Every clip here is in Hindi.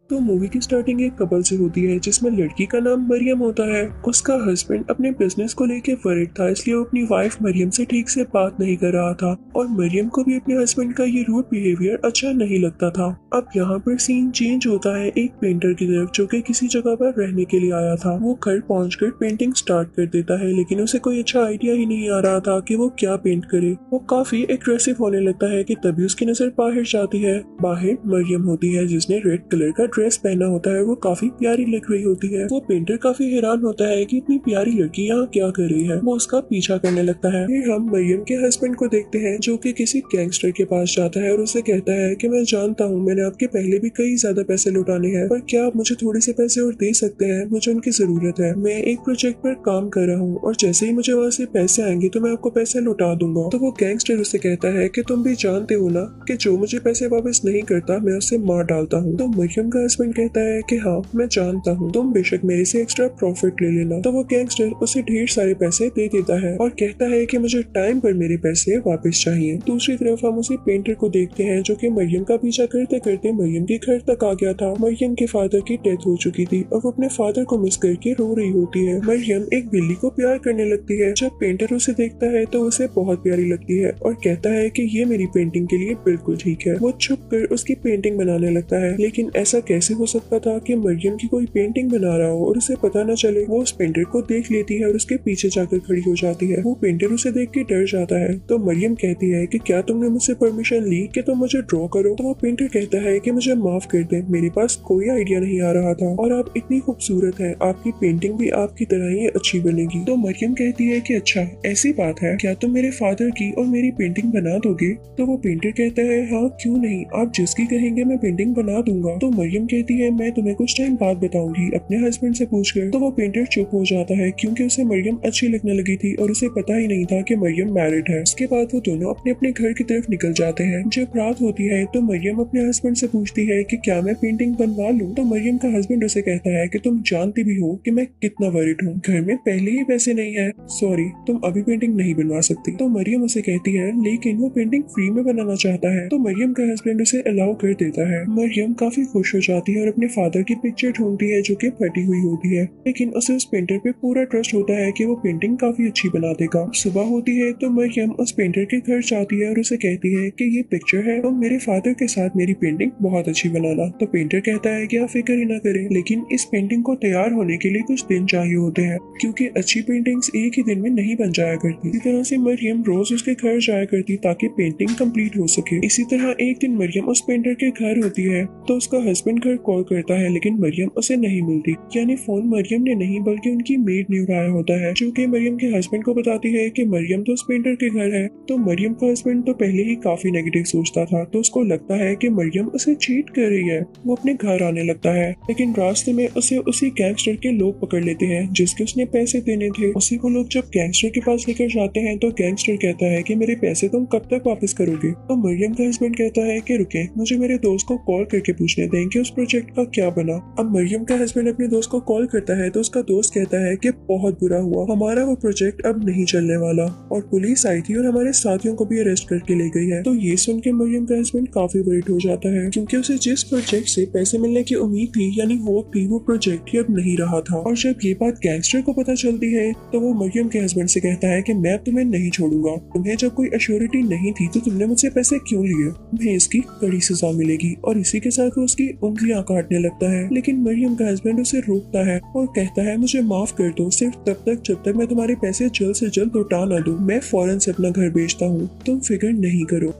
तो मूवी की स्टार्टिंग एक कपल से होती है जिसमें लड़की का नाम मरियम होता है। उसका हस्बैंड अपने बिजनेस को लेके वरीड था, इसलिए वो अपनी वाइफ मरियम से ठीक से बात नहीं कर रहा था और मरियम को भी अपने हस्बैंड का ये रूड बिहेवियर अच्छा नहीं लगता था। अब यहाँ पर सीन चेंज होता है एक पेंटर की तरफ जो कि किसी जगह पर रहने के लिए आया था। वो घर पहुंचकर पेंटिंग स्टार्ट कर देता है, लेकिन उसे कोई अच्छा आइडिया ही नहीं आ रहा था कि वो क्या पेंट करे। वो काफी एग्रेसिव होने लगता है कि तभी उसकी नजर बाहर जाती है। बाहर मरियम होती है जिसने रेड कलर का ड्रेस पहना होता है। वो काफी प्यारी लग रही होती है। वो पेंटर काफी हैरान होता है कि इतनी प्यारी लड़की यहाँ क्या कर रही है। वो उसका पीछा करने लगता है। फिर हम मरियम के हस्बैंड को देखते हैं जो कि किसी गैंगस्टर के पास जाता है और उसे कहता है कि मैं जानता हूँ मैंने आपके पहले भी कई ज्यादा पैसे लुटाने हैं, पर क्या आप मुझे थोड़े से पैसे और दे सकते हैं, मुझे उनकी जरूरत है। मैं एक प्रोजेक्ट पर काम कर रहा हूँ और जैसे ही मुझे वहाँ से पैसे आएंगे तो मैं आपको पैसे लुटा दूंगा। तो वो गैंगस्टर उसे कहता है कि तुम भी जानते हो ना कि जो मुझे पैसे वापस नहीं करता मैं उसे मार डालता हूँ। तो मरियम का हस्बैंड कहता है कि हाँ मैं जानता हूँ, तुम बेशक मेरे से एक्स्ट्रा प्रॉफिट ले लेना। तो वो गैंगस्टर उसे ढेर सारे पैसे दे देता है और कहता है कि मुझे टाइम पर मेरे पैसे वापस चाहिए। दूसरी तरफ हम उसी पेंटर को देखते हैं जो कि मरियम का पीछा करते करते मरियम के घर तक आ गया था। मरियम के फादर की डेथ हो चुकी थी और वो अपने फादर को मिस करके रो रही होती है। मरियम एक बिल्ली को प्यार करने लगती है। जब पेंटर उसे देखता है तो उसे बहुत प्यारी लगती है और कहता है कि ये मेरी पेंटिंग के लिए बिल्कुल ठीक है। वो छुप कर उसकी पेंटिंग बनाने लगता है, लेकिन ऐसा कैसे हो सकता था कि मरियम की कोई पेंटिंग बना रहा हो और उसे पता न चले। वो उस पेंटर को देख लेती है और उसके पीछे जाकर खड़ी हो जाती है। वो पेंटर उसे देख के डर जाता है। तो मरियम कहती है कि क्या तुमने मुझसे परमिशन ली कि तुम मुझे ड्रॉ करो। तो वो पेंटर कहता है कि मुझे माफ कर दे, मेरे पास कोई आइडिया नहीं आ रहा था और आप इतनी खूबसूरत है, आपकी पेंटिंग भी आपकी तरह ही अच्छी बनेगी। तो मरियम कहती है कि अच्छा ऐसी बात है, क्या तुम मेरे फादर की और मेरी पेंटिंग बना दोगे। तो वो पेंटर कहता है हाँ क्यों नहीं, आप जिसकी कहेंगे मैं पेंटिंग बना दूंगा। तो मरियम कहती है मैं तुम्हें कुछ टाइम बाद बताऊंगी अपने हस्बैंड से पूछकर। तो वो पेंटर चुप हो जाता है क्योंकि उसे मरियम अच्छी लगने लगी थी और उसे पता ही नहीं था कि मरियम मैरिड है। उसके बाद वो दोनों अपने अपने घर की तरफ निकल जाते हैं। जब रात होती है तो मरियम अपने हस्बैंड से पूछती है कि क्या मैं पेंटिंग बनवा लूं। तो मरियम का हस्बैंड उसे कहता है कि तुम जानती भी हो कि मैं कितना वरीड हूँ, घर में पहले ही पैसे नहीं है, सॉरी तुम अभी पेंटिंग नहीं बनवा सकती। तो मरियम उसे कहती है लेकिन वो पेंटिंग फ्री में बनाना चाहता है। तो मरियम का हस्बैंड उसे अलाउ कर देता है। मरियम काफी खुश हो जाती है और अपने फादर की पिक्चर ढूंढती है जो कि फटी हुई होती है, लेकिन उसे उस पेंटर पे पूरा ट्रस्ट होता है कि वो पेंटिंग काफी अच्छी बना देगा। सुबह होती है तो मरियम उस पेंटर के घर जाती है और उसे कहती है कि ये पिक्चर है और मेरे फादर के साथ मेरी पेंटिंग बहुत अच्छी बनाना। तो पेंटर कहता है कि आप फिक्र ही ना करें, लेकिन इस पेंटिंग को तैयार होने के लिए कुछ दिन चाहिए होते हैं क्योंकि अच्छी पेंटिंग्स एक ही दिन में नहीं बन जाया करती। इसी तरह से मरियम रोज उसके घर जाया करती ताकि पेंटिंग कंप्लीट हो सके। इसी तरह एक दिन मरियम उस पेंटर के घर होती है तो उसका हस्बैंड घर कॉल करता है, लेकिन मरियम उसे नहीं मिलती। यानी फोन मरियम ने नहीं बल्कि उनकी मेड ने उठाया होता है जो कि मरियम के हस्बैंड को बताती है कि मरियम तो उस पेंटर के घर है। तो मरियम का हस्बैंड तो पहले ही काफी नेगेटिव सोचता था, तो उसको लगता है कि मरियम उसे चीट कर रही है। वो अपने घर आने लगता है, लेकिन रास्ते में उसे उसी गैंगस्टर के लोग पकड़ लेते हैं जिसके उसने पैसे देने थे। उसी वो लोग जब गैंगस्टर के पास लेकर जाते हैं तो गैंगस्टर कहता है कि मेरे पैसे तुम कब तक वापस करोगे। तो मरियम का हस्बैंड कहता है कि रुके, मुझे मेरे दोस्त को कॉल करके पूछने दें कि उस प्रोजेक्ट का क्या बना। अब मरियम का हस्बैंड अपने दोस्त को कॉल करता है तो उसका दोस्त कहता है कि बहुत बुरा हुआ, हमारा वो प्रोजेक्ट अब नहीं चलने वाला और पुलिस आई थी और हमारे साथियों को भी अरेस्ट करके ले गई है। तो ये सुन के मरियम का हस्बैंड काफी वरीड हो जाता है क्योंकि उसे जिस प्रोजेक्ट से पैसे मिलने की उम्मीद थी यानी होप थी, वो प्रोजेक्ट ही अब नहीं रहा था। और जब ये बात गैंगस्टर को पता चलती है तो वो मरियम के हस्बैंड से कहता है कि मैं तुम्हें नहीं छोड़ूंगा, तुम्हें जब कोई अश्योरिटी नहीं थी तो तुमने मुझसे पैसे क्यों लिए, तुम्हें इसकी कड़ी सजा मिलेगी। और इसी के साथ वो उसकी उंगलियां काटने लगता है, लेकिन मरियम का हस्बैंड उसे रोकता है और कहता है मुझे माफ कर दो, सिर्फ तब तक जब तक मैं तुम्हारे पैसे जल्द से जल्द लौटा ना दूं। मैं फौरन से अपना घर बेचता हूँ, तुम फिक्र नहीं करो।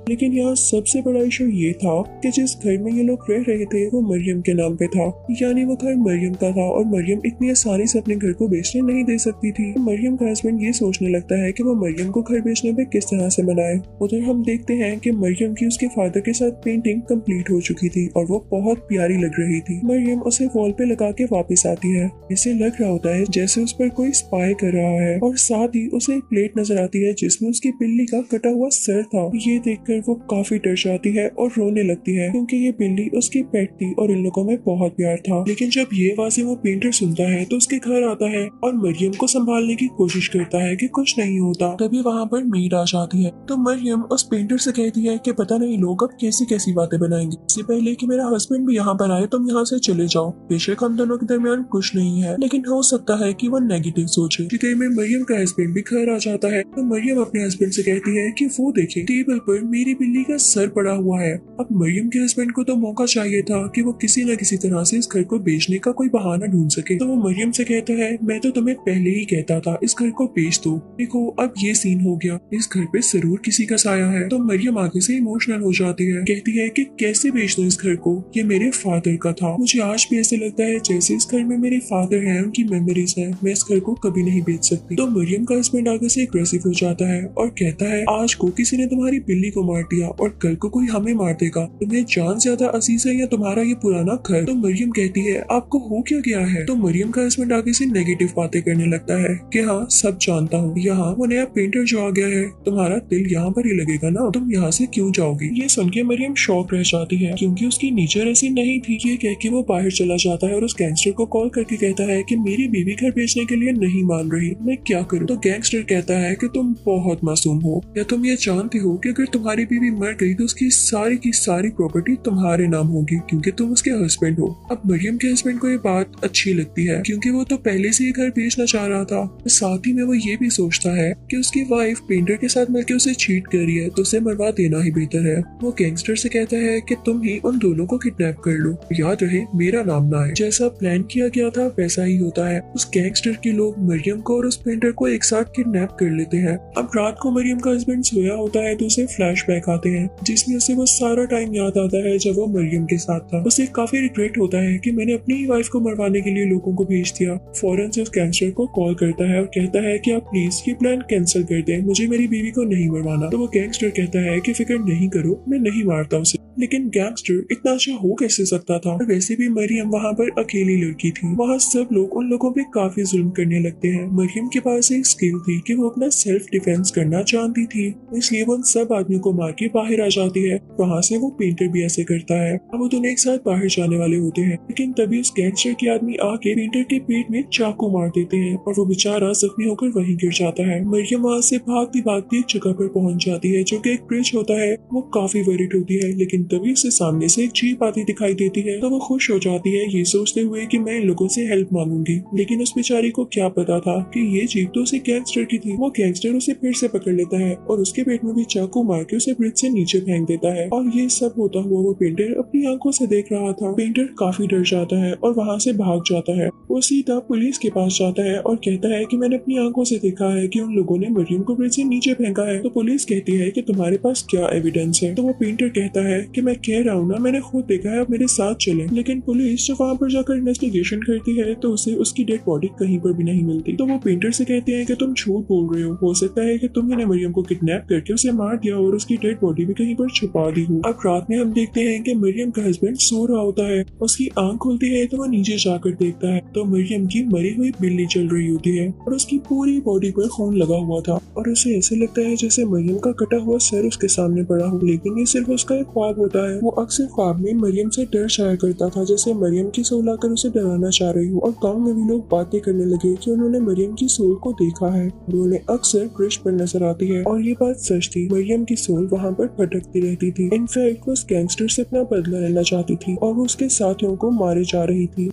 लेकिन यहाँ सबसे बड़ा इशू ये था कि जिस घर में ये लोग रह रहे थे वो मरियम के नाम पे था, यानी वो घर मरियम का था और मरियम इतनी आसानी से अपने घर को बेचने नहीं दे सकती थी। मरियम का हस्बैंड ये सोचने लगता है कि वो मरियम को घर बेचने पे किस तरह से मनाए। उधर हम देखते हैं कि मरियम की उसके फादर के साथ पेंटिंग कंप्लीट हो चुकी थी और वो बहुत प्यारी लग रही थी। मरियम उसे वॉल पे लगा के वापस आती है। इसे लग रहा होता है जैसे उस पर कोई स्पाई कर रहा है और साथ ही उसे एक प्लेट नजर आती है जिसमें उसकी बिल्ली का कटा हुआ सर था। ये देख देखकर वो काफी डर जाती है और रोने लगती है क्योंकि ये बिल्ली उसकी पेट थी और इन लोगों में बहुत प्यार था। लेकिन जब ये आवाजें वो पेंटर सुनता है तो उसके घर आता है और मरियम को संभालने की कोशिश करता है कि कुछ नहीं होता। तभी वहाँ पर मेड आ जाती है तो मरियम उस पेंटर से कहती है कि पता नहीं लोग अब कैसी कैसी बातें बनाएंगे, इससे पहले कि मेरा हस्बैंड भी यहाँ पर आए तुम यहाँ से चले जाओ। बेशक हम दोनों के दरमियान कुछ नहीं है, लेकिन हो सकता है कि वो नेगेटिव सोचे। देर में मरियम का हस्बैंड भी घर आ जाता है तो मरियम अपने हस्बैंड से कहती है कि वो देखे टेबल पर मेरी बिल्ली का सर पड़ा हुआ है। अब मरियम के हस्बैंड को तो मौका चाहिए था कि वो किसी न किसी तरह से इस घर को बेचने का कोई बहाना ढूंढ सके। तो वो मरियम से कहता है मैं तो तुम्हें पहले ही कहता था इस घर को बेच दो, देखो अब ये सीन हो गया, इस घर पे जरूर किसी का साया है। तो मरियम आगे से इमोशनल हो जाती है, कहती है कि कैसे बेच दो इस घर को, ये मेरे फादर का था। मुझे आज भी ऐसे लगता है जैसे इस घर में मेरे फादर हैं, उनकी मेमोरीज हैं, मैं इस घर को कभी नहीं बेच सकती। तो मरियम का हस्बैंड आगे से एग्रेसिव हो जाता है और कहता है आज को किसी ने तुम्हारी बिल्ली को मार दिया और कल को कोई हमें मार देगा, तुम्हें जान ज्यादा अजीज है या तुम्हारा ये पुराना घर। तो मरियम कहती है आपको हो क्या गया है। तो मरियम का हस्बैंड आगे से नेगेटिव बातें करने लगता है कि हाँ सब जानता हूँ, यहाँ वो नया पेंटर जो आ गया है, तुम्हारा दिल यहाँ पर ही लगेगा ना, तुम यहाँ से क्यों जाओगी। ये सुन के मरियम शॉक रह जाती है क्योंकि उसकी नेचर ऐसी नहीं थी। ये कह के वो बाहर चला जाता है और उस गैंगस्टर को कॉल करके कहता है कि मेरी बीवी घर बेचने के लिए नहीं मान रही, मैं क्या करूँ। तो गैंगस्टर कहता है कि तुम बहुत मासूम हो, या तुम ये जानते हो कि अगर तुम्हारी बीवी मर गई तो उसकी सारी प्रॉपर्टी तुम्हारे नाम होगी क्योंकि तुम उसके हस्बैंड हो। अब मरियम के हस्बैंड को ये बात अच्छी लगती है क्योंकि वो तो पहले से ही घर बेचना चाह रहा था। साथ ही में वो ये भी सोचता है कि उसकी वाइफ पेंटर के साथ मिलकर उसे चीट कर रही है तो उसे मरवा देना ही बेहतर है। वो गैंगस्टर से कहता है कि तुम ही उन दोनों को किडनैप कर लो, याद रहे मेरा नाम ना है। जैसा प्लान किया गया था वैसा ही होता है। उस गैंगस्टर के लोग मरियम को और उस पेंटर को एक साथ किडनैप कर लेते हैं। अब रात को मरियम का हस्बैंड सोया होता है तो उसे फ्लैशबैक आते हैं जिसमें उसे वो सारा टाइम याद आता है जब वो मरियम के साथ था। उसे काफी रिग्रेट होता है कि मैंने अपनी ही वाइफ को मरवाने के लिए लोगों को भेज दिया। फौरन से उस गैंगस्टर को कॉल करता है और कहता है कि आप प्लीज ये प्लान कैंसिल कर दें, मुझे मेरी बीवी को नहीं मरवाना। तो वो गैंगस्टर कहता है कि फिक्र नहीं करो, मैं नहीं मारता उसे। लेकिन गैंगस्टर इतना अच्छा हो कैसे सकता था। और वैसे भी मरियम वहाँ पर अकेली लड़की थी, वहाँ सब लोग उन लोगों पे काफी जुल्म करने लगते हैं। मरियम के पास एक स्किल थी कि वो अपना सेल्फ डिफेंस करना जानती थी, इसलिए वो उन सब आदमी को मार के बाहर आ जाती है। वहाँ से वो पेंटर भी ऐसे करता है। अब वो दोनों एक साथ बाहर जाने वाले होते हैं लेकिन तभी उस गैंगस्टर के आदमी आके पेंटर के पेट में चाकू मार देते हैं और वो बेचारा जख्मी होकर वहीं गिर जाता है। मरियम वहाँ से भागती एक जगह पर पहुंच जाती है जो कि एक ब्रिज होता है। वो काफी वरीड होती है लेकिन तभी उसे सामने से एक जीप आती दिखाई देती है तो वो खुश हो जाती है ये सोचते हुए कि मैं इन लोगों से हेल्प मांगूंगी। लेकिन उस बेचारी को क्या पता था कि ये जीप तो उसे गैंगस्टर की थी। वो गैंगस्टर उसे फिर से पकड़ लेता है और उसके पेट में भी चाकू मार के उसे ब्रिज से नीचे फेंक देता है। और ये सब होता हुआ वो पेंटर अपनी आंखों से देख रहा था। पेंटर काफी डर जाता है और वहाँ से भाग जाता है। वो सीधा पुलिस के पास जाता है और कहता है कि मैंने अपनी आंखों से देखा है कि उन लोगों ने मरियम को ब्रिज से नीचे फेंका है। तो पुलिस कहती है कि तुम्हारे पास क्या एविडेंस है। तो वो पेंटर कहता है कि मैं कह रहा हूँ ना, मैंने खुद देखा है, अब मेरे साथ चले। लेकिन पुलिस जब वहाँ पर जाकर इन्वेस्टिगेशन करती है तो उसे उसकी डेड बॉडी कहीं पर भी नहीं मिलती। तो वो पेंटर से कहते हैं कि तुम झूठ बोल रहे हो सकता है कि तुमने मरियम को किडनैप करके उसे मार दिया और उसकी डेड बॉडी भी कहीं पर छुपा दी हो। अब रात में हम देखते हैं कि मरियम का हस्बैंड सो रहा होता है, उसकी आंख खुलती है तो वो नीचे जाकर देखता है तो मरियम की मरी हुई बिल्ली चल रही होती है और उसकी पूरी बॉडी पर खून लगा हुआ था और उसे ऐसे लगता है जैसे मरियम का कटा हुआ सर उसके सामने पड़ा हो। लेकिन ये सिर्फ उसका एक ख्वाब होता है। वो अक्सर ख्वाब में मरियम से डर जाया करता था जैसे मरियम की सोल आकर उसे डराना चाह रही हो। और गाँव में भी लोग बातें करने लगे कि उन्होंने मरियम की सोल को देखा है, उन्हें अक्सर ब्रिज पर नजर आती है। और ये बात सच थी, मरियम की सोल वहाँ पर भटकती रहती थी। इनफैक्ट वो उस गैंगस्टर से अपना बदला लेना चाहती थी और वो उसके साथियों को मारे जा रही थी।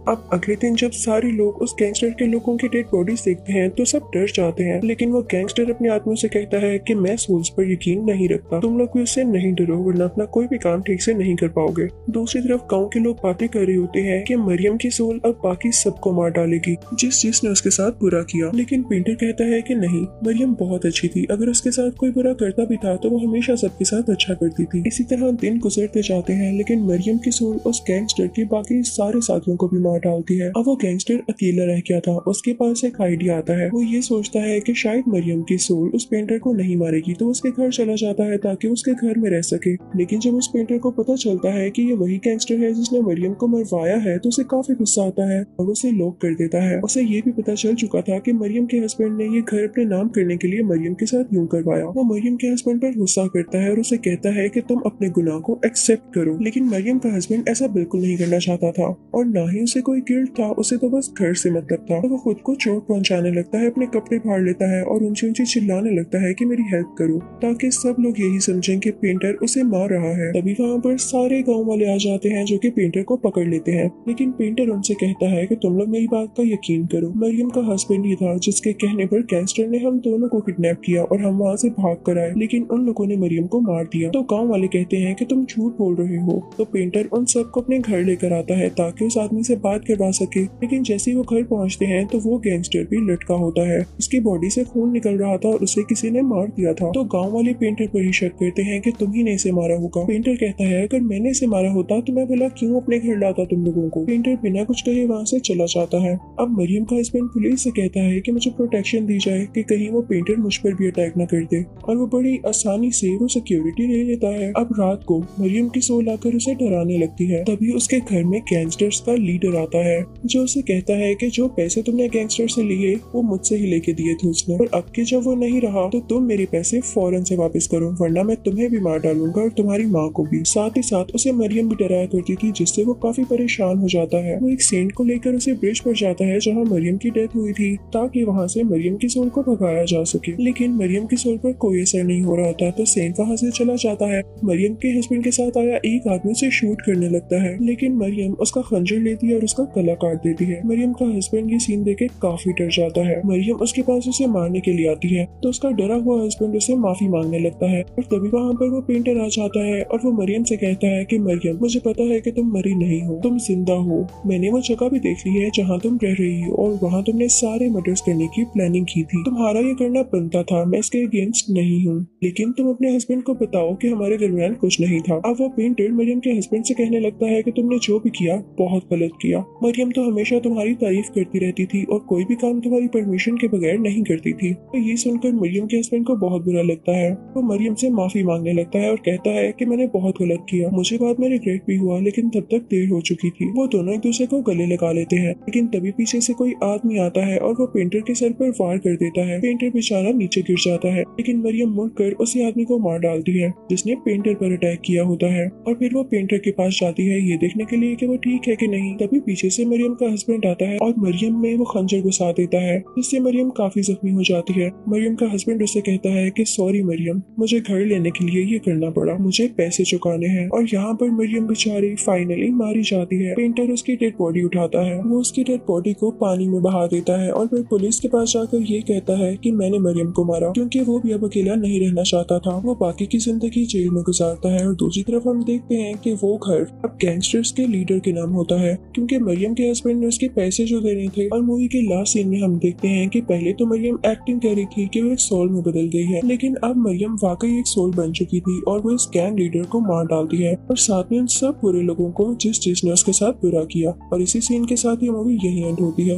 अब अगले दिन जब सारे लोग उस गैंगस्टर के लोगों की डेड बॉडीज देखते हैं तो सब डर जाते हैं। लेकिन वो गैंगस्टर अपने आदमियों से कहता है कि मैं सोल्स पर यकीन नहीं रखता, तुम लोग भी उससे नहीं डरो वरना अपना कोई भी काम ठीक से नहीं कर पाओगे। दूसरी तरफ गांव के लोग बातें कर रहे होते हैं कि मरियम की सोल अब बाकी सबको मार डालेगी जिसने उसके साथ बुरा किया। लेकिन पेंटर कहता है कि नहीं, मरियम बहुत अच्छी थी, अगर उसके साथ कोई बुरा करता भी था तो वो हमेशा सबके साथ अच्छा करती थी। इसी तरह दिन गुजरते जाते हैं लेकिन मरियम की सोल उस गैंगस्टर के बाकी सारे साथियों को भी मार डालती है। अब वो गैंगस्टर अकेला रह गया था। उसके पास एक आइडिया आता है। वो ये सोचता है कि शायद मरियम की सोल उस पेंटर को नहीं मारेगी, तो उसके घर चला जाता है ताकि उसके घर में रह सके। लेकिन जब उस पेंटर को पता चलता है कि ये वही गैंगस्टर है जिसने मरियम को मरवाया है, तो उसे काफी गुस्सा आता है और उसे लॉक कर देता है। उसे ये भी पता चल चुका था कि मरियम के हस्बैंड ने ये घर अपने नाम करने के लिए मरियम के साथ यूं करवाया। वो मरियम के हस्बैंड पर गुस्सा करता है और उसे कहता है कि तुम अपने गुनाह को एक्सेप्ट करो। लेकिन मरियम का हस्बैंड ऐसा बिल्कुल नहीं करना चाहता था और ना ही उसे कोई गिल्ट था। उसे तो बस घर से मतलब था। तो वो खुद को चोट पहुंचाने लगता है, अपने कपड़े फाड़ लेता है और ऊंची ऊंची चिल्लाने लगता है कि मेरी हेल्प करो, ताकि सब लोग यही समझें कि पेंटर उसे मार रहा है। तभी वहाँ पर सारे गाँव वाले आ जाते हैं जो कि पेंटर को पकड़ लेते हैं। लेकिन पेंटर उनसे कहता है कि तुम लोग मेरी बात का यकीन करो, मरियम का हस्बैंड ही था जिसके कहने पर गैंगस्टर ने हम दोनों को किडनैप किया और हम वहाँ से भाग कर आए, लेकिन उन लोगों ने मरियम को मार दिया। तो गाँव वाले कहते हैं कि तुम झूठ बोल रहे हो। तो पेंटर उन सबको अपने घर लेकर आता है ताकि उस आदमी से बात करवा सके। लेकिन जैसे ही वो घर पहुंचते हैं तो वो गैंगस्टर भी लटका होता है। उसकी बॉडी से खून निकल रहा था और उसे किसी ने मार दिया था। तो गांव वाले पेंटर पर ही शक करते हैं कि तुम ही ने इसे मारा होगा। पेंटर कहता है अगर मैंने इसे मारा होता तो मैं भला क्यों अपने घर लाता तुम लोगों को। पेंटर बिना कुछ कहे वहाँ से चला जाता है। अब मरियम का हस्बैंड पुलिस से कहता है कि मुझे प्रोटेक्शन दी जाए कि कहीं वो पेंटर मुझ पर भी अटैक न कर दे, और वो बड़ी आसानी से वो सिक्योरिटी ले लेता है। अब रात को मरियम की सोल आकर उसे डराने लगती है। तभी उसके घर में गैंगस्टर्स का लीडर आता है जो उसे कहता है कि जो पैसे तुमने गैंगस्टर से लिए वो मुझसे ही लेके दिए थे उसने, और अब के जब वो नहीं रहा तो तुम मेरे पैसे फौरन से वापस करो, वरना मैं तुम्हें भी मार डालूंगा और तुम्हारी माँ को भी। साथ ही साथ उसे मरियम भी डराया करती थी, जिससे वो काफी परेशान हो जाता है। वो एक सेंट को लेकर उसे ब्रिज पर जाता है जहाँ मरियम की डेथ हुई थी, ताकि वहाँ से मरियम की सोल को भगाया जा सके। लेकिन मरियम की सोल पर कोई असर नहीं हो रहा था, तो सेंट वहाँ से चला जाता है। मरियम के हस्बैंड के साथ आया एक आदमी उसे शूट करने लगता है, लेकिन मरियम उसका खंजर लेती है और उसका गला काट देती है। मरियम का हस्बैंड ये सीन देख के काफी डर जाता है। मरियम उसके पास उसे मारने के लिए आती है, तो उसका डरा हुआ हस्बैंड उसे माफी मांगने लगता है। और तभी वहाँ पर वो पेंटर आ जाता है और वो मरियम से कहता है कि मरियम, मुझे पता है कि तुम मरी नहीं हो, तुम जिंदा हो। मैंने वो जगह भी देख ली है जहाँ तुम रह रही हो, और वहाँ तुमने सारे मर्डर्स करने की प्लानिंग की थी। तुम्हारा ये करना बनता था, मैं इसके अगेंस्ट नहीं हूँ, लेकिन तुम अपने हस्बैंड को बताओ कि हमारे दरमियान कुछ नहीं था। अब वो पेंटर मरियम के हस्बैंड से कहने लगता है कि तुमने जो भी किया बहुत गलत किया। मरियम तो हमेशा तुम्हारी तारीफ करती रहती थी और कोई भी काम तुम्हारी परमिशन के बगैर नहीं करती थी। तो ये सुनकर मरियम के हस्बैंड को बहुत बुरा लगता है। वो मरियम से माफी मांगने लगता है और कहता है कि मैंने बहुत गलत किया, मुझे बाद में रिग्रेट भी हुआ, लेकिन तब तक देर हो चुकी थी। वो दोनों एक दूसरे को गले लगा लेते हैं, लेकिन तभी पीछे से कोई आदमी आता है और वो पेंटर के सर पर वार कर देता है। पेंटर बेचारा नीचे गिर जाता है, लेकिन मरियम मुड़कर उसी आदमी को मार डालती है जिसने पेंटर पर अटैक किया होता है। और फिर वो पेंटर के पास जाती है ये देखने के लिए कि वो ठीक है कि नहीं। तभी पीछे से मरियम का हस्बैंड आता है और मरियम में वो खंजर घुसा देता है, जिससे मरियम काफी जख्मी हो जाती है। मरियम का हस्बैंड उससे कहता है कि सॉरी मरियम, मुझे घर लेने के लिए ये करना पड़ा, मुझे पैसे चुकाने हैं। और यहाँ पर मरियम बेचारी फाइनली मारी जाती है। पेंटर उसकी डेड बॉडी उठाता है, वो उसकी डेड बॉडी को पानी में बहा देता है और फिर पुलिस के पास जाकर ये कहता है कि मैंने मरियम को मारा, क्योंकि वो भी अब अकेला नहीं रहना चाहता था। वो बाकी की जिंदगी जेल में गुजारता है और दूसरी तरफ हम देखते हैं कि वो घर अब गैंगस्टर्स के लीडर के नाम होता है, क्योंकि मरियम के हस्बैंड ने उसके पैसे जो देने थे। और मूवी के लास्ट सीन में हम देखते हैं कि पहले तो मरियम एक्टिंग कर रही थी कि वो एक सोल में बदल गई है, लेकिन अब मरियम वाकई एक सोल बन चुकी थी और वो इस गैंग लीडर को मार डालती है और साथ में उन सब बुरे लोगों को जिसने उसके साथ बुरा किया। और इसी सीन के साथ ये मूवी यही एंड होती है।